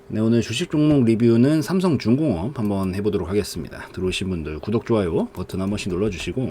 네, 오늘 주식 종목 리뷰는 삼성중공업 한번 해보도록 하겠습니다. 들어오신 분들 구독, 좋아요 버튼 한 번씩 눌러주시고,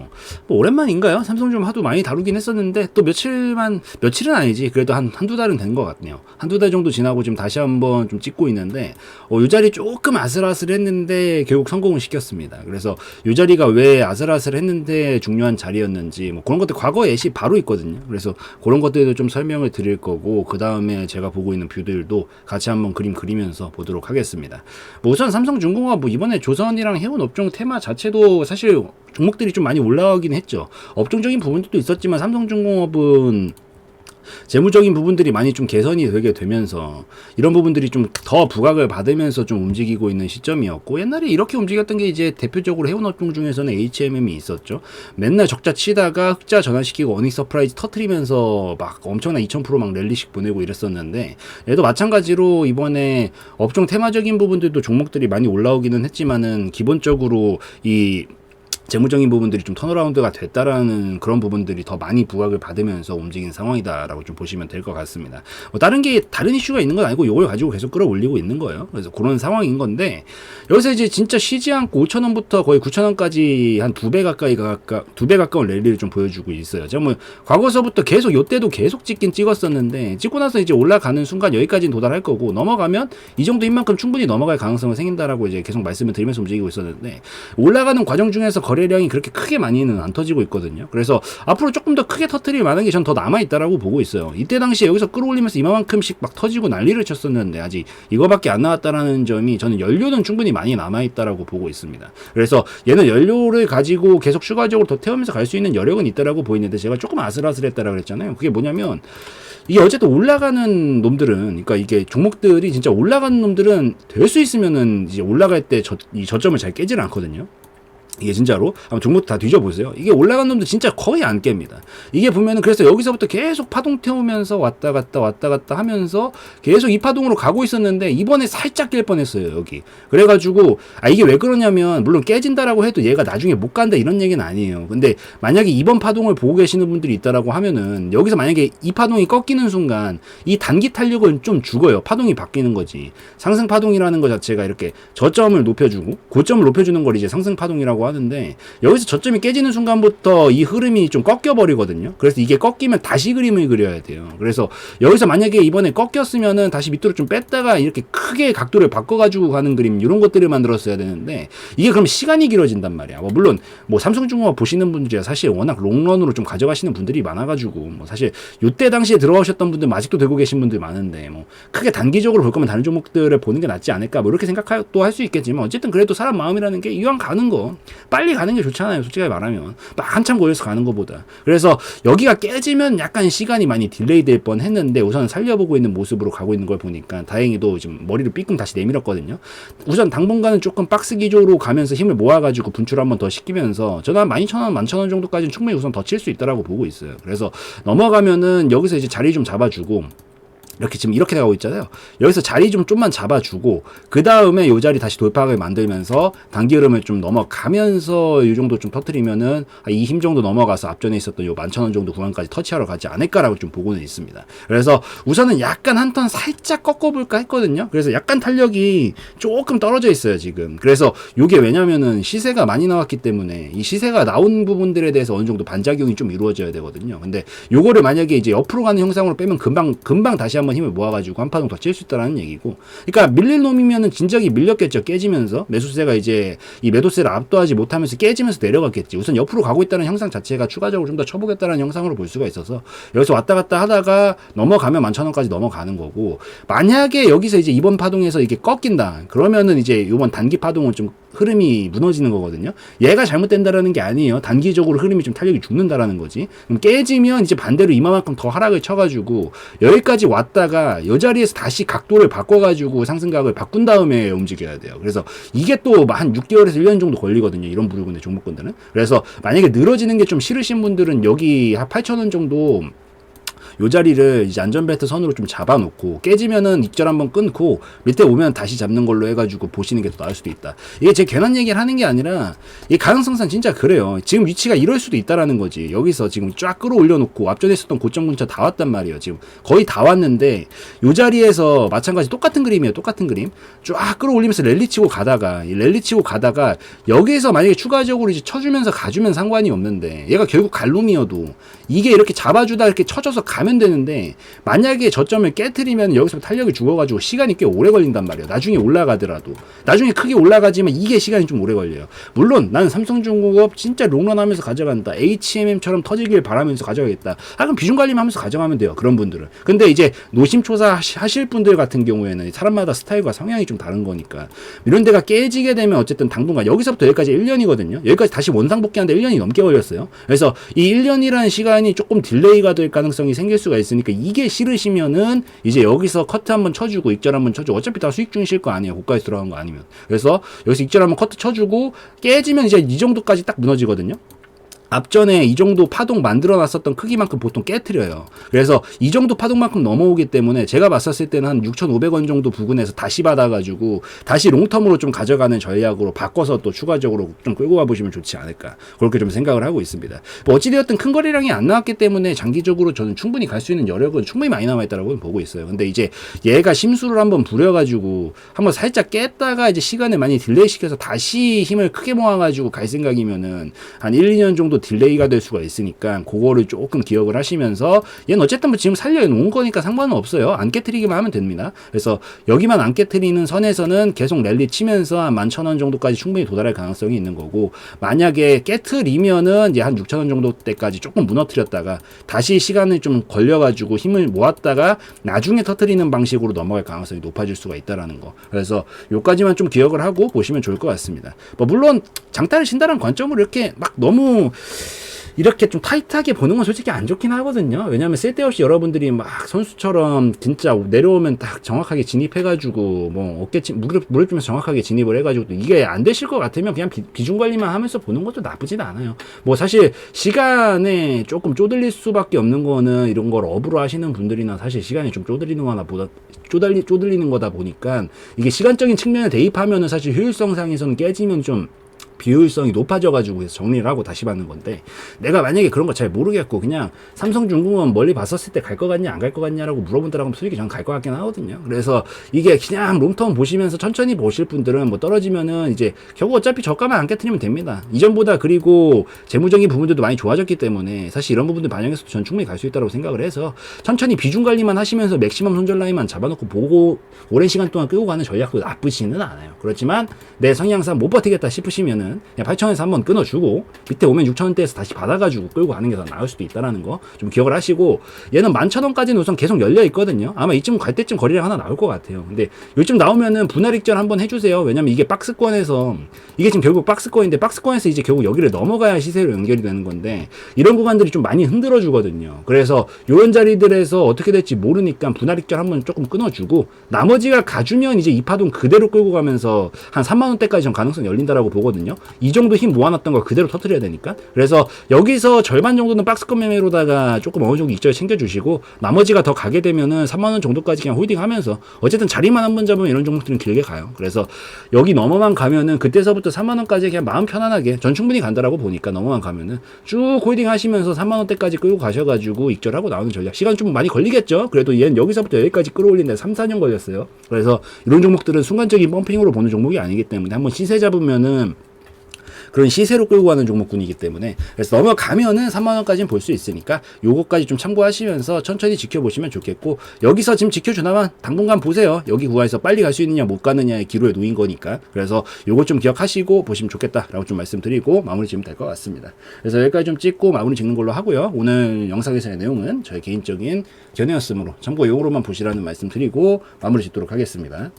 뭐 오랜만인가요? 삼성중 하도 많이 다루긴 했었는데 또 며칠은 아니지, 그래도 한두 달은 된 것 같네요. 한두 달 정도 지나고 지금 다시 한번 좀 찍고 있는데, 이 자리 조금 아슬아슬했는데 결국 성공을 시켰습니다. 그래서 이 자리가 왜 아슬아슬했는데 중요한 자리였는지, 뭐 그런 것들 과거 예시 바로 있거든요. 그래서 그런 것들도 좀 설명을 드릴 거고, 그 다음에 제가 보고 있는 뷰들도 같이 한번 그리면서 보도록 하겠습니다. 뭐 우선 삼성중공업 뭐 이번에 조선이랑 해운 업종 테마 자체도 사실 종목들이 좀 많이 올라가긴 했죠. 업종적인 부분도 있었지만 삼성중공업은 재무적인 부분들이 많이 좀 개선이 되게 되면서 이런 부분들이 좀 더 부각을 받으면서 좀 움직이고 있는 시점이었고, 옛날에 이렇게 움직였던 게 이제 대표적으로 해운 업종 중에서는 HMM이 있었죠. 맨날 적자 치다가 흑자 전환시키고 어닝 서프라이즈 터트리면서 막 엄청난 2000%막 랠리씩 보내고 이랬었는데, 얘도 마찬가지로 이번에 업종 테마적인 부분들도 종목들이 많이 올라오기는 했지만은 기본적으로 이 재무적인 부분들이 좀 턴어라운드가 됐다라는 그런 부분들이 더 많이 부각을 받으면서 움직인 상황이다라고 좀 보시면 될 것 같습니다. 뭐 다른 이슈가 있는 건 아니고 이걸 가지고 계속 끌어올리고 있는 거예요. 그래서 그런 상황인 건데, 여기서 이제 진짜 쉬지 않고 5,000원부터 거의 9,000원까지 한 두 배 가까운 랠리를 좀 보여주고 있어요. 제가 뭐 과거서부터 계속 요때도 계속 찍었었는데, 찍고 나서 이제 올라가는 순간 여기까지는 도달할 거고, 넘어가면 이 정도 힘만큼 충분히 넘어갈 가능성은 생긴다라고 이제 계속 말씀을 드리면서 움직이고 있었는데, 올라가는 과정 중에서 거래량이 그렇게 크게 많이는 안 터지고 있거든요. 그래서 앞으로 조금 더 크게 터트릴 만한 게 전 더 남아있다라고 보고 있어요. 이때 당시에 여기서 끌어올리면서 이만큼씩 막 터지고 난리를 쳤었는데 아직 이거밖에 안 나왔다라는 점이, 저는 연료는 충분히 많이 남아있다라고 보고 있습니다. 그래서 얘는 연료를 가지고 계속 추가적으로 더 태우면서 갈 수 있는 여력은 있다라고 보이는데, 제가 조금 아슬아슬했다라고 그랬잖아요. 그게 뭐냐면, 이게 어쨌든 올라가는 놈들은, 그러니까 이게 종목들이 진짜 올라가는 놈들은 될 수 있으면은 이제 올라갈 때 이 저점을 잘 깨질 않거든요. 이게 진짜로 한번 종목 다 뒤져보세요. 이게 올라간 놈도 진짜 거의 안 깹니다. 이게 보면은, 그래서 여기서부터 계속 파동 태우면서 왔다 갔다 하면서 계속 이 파동으로 가고 있었는데, 이번에 살짝 깰 뻔했어요, 여기. 그래가지고 이게 왜 그러냐면, 물론 깨진다라고 해도 얘가 나중에 못 간다 이런 얘기는 아니에요. 근데 만약에 이번 파동을 보고 계시는 분들이 있다라고 하면은, 여기서 만약에 이 파동이 꺾이는 순간 이 단기 탄력은 좀 죽어요. 파동이 바뀌는 거지. 상승 파동이라는 것 자체가 이렇게 저점을 높여주고 고점을 높여주는 걸 이제 상승 파동이라고 하는데, 여기서 저점이 깨지는 순간부터 이 흐름이 좀 꺾여버리거든요. 그래서 이게 꺾이면 다시 그림을 그려야 돼요. 그래서 여기서 만약에 이번에 꺾였으면은 다시 밑으로 좀 뺐다가 이렇게 크게 각도를 바꿔가지고 가는 그림, 이런 것들을 만들었어야 되는데, 이게 그럼 시간이 길어진단 말이야. 뭐 물론 뭐 삼성중공업 보시는 분들이 사실 워낙 롱런으로 좀 가져가시는 분들이 많아가지고, 뭐 사실 요때 당시에 들어오셨던 분들 아직도 되고 계신 분들 많은데, 뭐 크게 단기적으로 볼 거면 다른 종목들을 보는 게 낫지 않을까, 뭐 이렇게 생각도 할 수 있겠지만, 어쨌든 그래도 사람 마음이라는 게 이왕 가는 거 빨리 가는 게 좋잖아요. 솔직히 말하면 한참 고여서 가는 것보다. 그래서 여기가 깨지면 약간 시간이 많이 딜레이 될 뻔 했는데, 우선 살려보고 있는 모습으로 가고 있는 걸 보니까 다행히도 지금 머리를 삐끔 다시 내밀었거든요. 우선 당분간은 조금 박스 기조로 가면서 힘을 모아가지고 분출 한번 더 시키면서, 저는 한 12,000원, 11,000원 정도까지는 충분히 우선 더 칠 수 있다라고 보고 있어요. 그래서 넘어가면은 여기서 이제 자리 좀 잡아주고, 이렇게 지금 이렇게 나가고 있잖아요. 여기서 자리 좀만 잡아주고, 그 다음에 요 자리 다시 돌파를 만들면서 단기 흐름을 좀 넘어가면서 이 정도 좀 터트리면은 이 힘 정도 넘어가서 앞전에 있었던 요 11,000원 정도 구간까지 터치하러 가지 않을까라고 좀 보고는 있습니다. 그래서 우선은 약간 한 턴 살짝 꺾어볼까 했거든요. 그래서 약간 탄력이 조금 떨어져 있어요, 지금. 그래서 요게 왜냐면은 시세가 많이 나왔기 때문에 이 시세가 나온 부분들에 대해서 어느 정도 반작용이 좀 이루어져야 되거든요. 근데 요거를 만약에 이제 옆으로 가는 형상으로 빼면 금방 다시 한번 힘을 모아가지고 한 파동 더 칠 수 있다라는 얘기고, 그러니까 밀릴 놈이면은 진작에 밀렸겠죠. 깨지면서 매수세가 이제 이 매도세를 압도하지 못하면서 깨지면서 내려갔겠지. 우선 옆으로 가고 있다는 형상 자체가 추가적으로 좀 더 쳐보겠다는 형상으로 볼 수가 있어서, 여기서 왔다 갔다 하다가 넘어가면 11,000원까지 넘어가는 거고, 만약에 여기서 이제 이번 파동에서 이게 꺾인다 그러면은 이제 이번 단기 파동은 좀 흐름이 무너지는 거거든요. 얘가 잘못된다라는 게 아니에요. 단기적으로 흐름이 좀 탄력이 죽는다라는 거지. 그럼 깨지면 이제 반대로 이만큼 더 하락을 쳐가지고 여기까지 왔다가 이 자리에서 다시 각도를 바꿔가지고 상승각을 바꾼 다음에 움직여야 돼요. 그래서 이게 또 한 6개월에서 1년 정도 걸리거든요. 이런 부류군의 종목군들은. 그래서 만약에 늘어지는 게 좀 싫으신 분들은 여기 한 8,000원 정도, 요 자리를 이제 안전벨트 선으로 좀 잡아놓고 깨지면은 익절 한번 끊고 밑에 오면 다시 잡는 걸로 해가지고 보시는 게 더 나을 수도 있다. 이게 제 괜한 얘기를 하는 게 아니라 이 가능성상 진짜 그래요. 지금 위치가 이럴 수도 있다라는 거지. 여기서 지금 쫙 끌어올려놓고 앞전에 있었던 고점 근처 다 왔단 말이에요. 지금 거의 다 왔는데 요 자리에서 마찬가지 똑같은 그림이에요. 똑같은 그림 쫙 끌어올리면서 랠리 치고 가다가 이 랠리 치고 가다가 여기에서 만약에 추가적으로 이제 쳐주면서 가주면 상관이 없는데 얘가 결국 갈놈이어도 이게 이렇게 잡아주다 이렇게 쳐줘서 가면 되는데 만약에 저점을 깨트리면 여기서 탄력이 죽어가지고 시간이 꽤 오래 걸린단 말이에요. 나중에 올라가더라도 나중에 크게 올라가지만 이게 시간이 좀 오래 걸려요. 물론 나는 삼성중공업 진짜 롱런 하면서 가져간다. HMM처럼 터지길 바라면서 가져가겠다. 그럼 비중 관리만 하면서 가져가면 돼요. 그런 분들은. 근데 이제 노심초사 하실 분들 같은 경우에는 사람마다 스타일과 성향이 좀 다른 거니까 이런 데가 깨지게 되면 어쨌든 당분간 여기서부터 여기까지 1년이거든요. 여기까지 다시 원상복귀하는데 1년이 넘게 걸렸어요. 그래서 이 1년이라는 시간이 조금 딜레이가 될 가능성이 생길 수가 있으니까 이게 싫으시면은 이제 여기서 커트 한번 쳐주고 익절 한번 쳐주고 어차피 다 수익 중이실 거 아니에요. 고가에서 들어간 거 아니면. 그래서 여기서 익절 한번 커트 쳐주고 깨지면 이제 이 정도까지 딱 무너지거든요. 앞전에 이 정도 파동 만들어 놨었던 크기만큼 보통 깨트려요. 그래서 이 정도 파동만큼 넘어오기 때문에 제가 봤었을 때는 한 6,500원 정도 부근에서 다시 받아가지고 다시 롱텀으로 좀 가져가는 전략으로 바꿔서 또 추가적으로 좀 끌고 가보시면 좋지 않을까 그렇게 좀 생각을 하고 있습니다. 뭐 어찌되었든 큰 거래량이 안 나왔기 때문에 장기적으로 저는 충분히 갈 수 있는 여력은 충분히 많이 남아있다고 보고 있어요. 근데 이제 얘가 심수를 한번 부려가지고 한번 살짝 깼다가 이제 시간을 많이 딜레이 시켜서 다시 힘을 크게 모아가지고 갈 생각이면은 한 1, 2년 정도 딜레이가 될 수가 있으니까 그거를 조금 기억을 하시면서 얘는 어쨌든 뭐 지금 살려놓은 거니까 상관은 없어요. 안 깨트리기만 하면 됩니다. 그래서 여기만 안 깨트리는 선에서는 계속 랠리 치면서 한 11,000원 정도까지 충분히 도달할 가능성이 있는 거고 만약에 깨트리면은 이제 한 6,000원 정도 때까지 조금 무너뜨렸다가 다시 시간을 좀 걸려가지고 힘을 모았다가 나중에 터트리는 방식으로 넘어갈 가능성이 높아질 수가 있다라는 거. 그래서 요까지만 좀 기억을 하고 보시면 좋을 것 같습니다. 뭐 물론 장타를 친다는 관점으로 이렇게 막 너무 이렇게 좀 타이트하게 보는 건 솔직히 안 좋긴 하거든요. 왜냐면 쓸데없이 여러분들이 막 선수처럼 진짜 내려오면 딱 정확하게 진입해가지고 뭐 어깨 무릎 주면서 정확하게 진입을 해가지고 이게 안 되실 것 같으면 그냥 비중 관리만 하면서 보는 것도 나쁘진 않아요. 뭐 사실 시간에 조금 쪼들릴 수밖에 없는 거는 이런 걸 업으로 하시는 분들이나 사실 시간이 좀 쪼들리는 거나 보다 쪼들리는 거다 보니까 이게 시간적인 측면에 대입하면은 사실 효율성 상에서는 깨지면 좀 비효율성이 높아져가지고 해서 정리를 하고 다시 받는 건데 내가 만약에 그런 거 잘 모르겠고 그냥 삼성중공업 멀리 봤었을 때 갈 것 같냐 안 갈 것 같냐라고 물어본다라고 하면 솔직히 저는 갈 것 같긴 하거든요. 그래서 이게 그냥 롱텀 보시면서 천천히 보실 분들은 뭐 떨어지면은 이제 결국 어차피 저가만 안 깨트리면 됩니다. 이전보다 그리고 재무적인 부분들도 많이 좋아졌기 때문에 사실 이런 부분들 반영해서 전 충분히 갈 수 있다고 생각을 해서 천천히 비중 관리만 하시면서 맥시멈 손절 라인만 잡아놓고 보고 오랜 시간 동안 끌고 가는 전략도 나쁘지는 않아요. 그렇지만 내 성향상 못 버티겠다 싶으시면은 그냥 8,000원에서 한번 끊어주고 밑에 오면 6,000원대에서 다시 받아가지고 끌고 가는 게 더 나을 수도 있다라는 거 좀 기억을 하시고 얘는 11,000원까지는 우선 계속 열려 있거든요. 아마 이쯤 갈 때쯤 거래량 하나 나올 것 같아요. 근데 요즘 나오면은 분할 익절 한번 해주세요. 왜냐면 이게 박스권에서 이게 지금 결국 박스권인데 박스권에서 이제 결국 여기를 넘어가야 시세로 연결이 되는 건데 이런 구간들이 좀 많이 흔들어 주거든요. 그래서 요런 자리들에서 어떻게 될지 모르니까 분할 익절 한번 조금 끊어주고 나머지가 가주면 이제 이 파동 그대로 끌고 가면서 한 3만원대까지 전 가능성 열린다라고 보거든요. 이 정도 힘 모아놨던 걸 그대로 터뜨려야 되니까. 그래서 여기서 절반 정도는 박스권 매매로다가 조금 어느 정도 익절 챙겨주시고 나머지가 더 가게 되면은 3만원 정도까지 그냥 홀딩하면서 어쨌든 자리만 한번 잡으면 이런 종목들은 길게 가요. 그래서 여기 넘어만 가면은 그때서부터 3만원까지 그냥 마음 편안하게 전 충분히 간다라고 보니까 넘어만 가면은 쭉 홀딩 하시면서 3만원대까지 끌고 가셔가지고 익절하고 나오는 전략. 시간 좀 많이 걸리겠죠. 그래도 얘는 여기서부터 여기까지 끌어올리는데 3, 4년 걸렸어요. 그래서 이런 종목들은 순간적인 펌핑으로 보는 종목이 아니기 때문에 한번 시세 잡으면은 그런 시세로 끌고 가는 종목군이기 때문에 그래서 넘어가면은 3만원까지는 볼 수 있으니까 요거까지 좀 참고하시면서 천천히 지켜보시면 좋겠고 여기서 지금 지켜주나만 당분간 보세요. 여기 구간에서 빨리 갈 수 있느냐 못 가느냐의 기로에 놓인 거니까 그래서 요거 좀 기억하시고 보시면 좋겠다라고 좀 말씀드리고 마무리 지으면 될 것 같습니다. 그래서 여기까지 좀 찍고 마무리 짓는 걸로 하고요. 오늘 영상에서의 내용은 저의 개인적인 견해였으므로 참고용으로만 보시라는 말씀 드리고 마무리 짓도록 하겠습니다.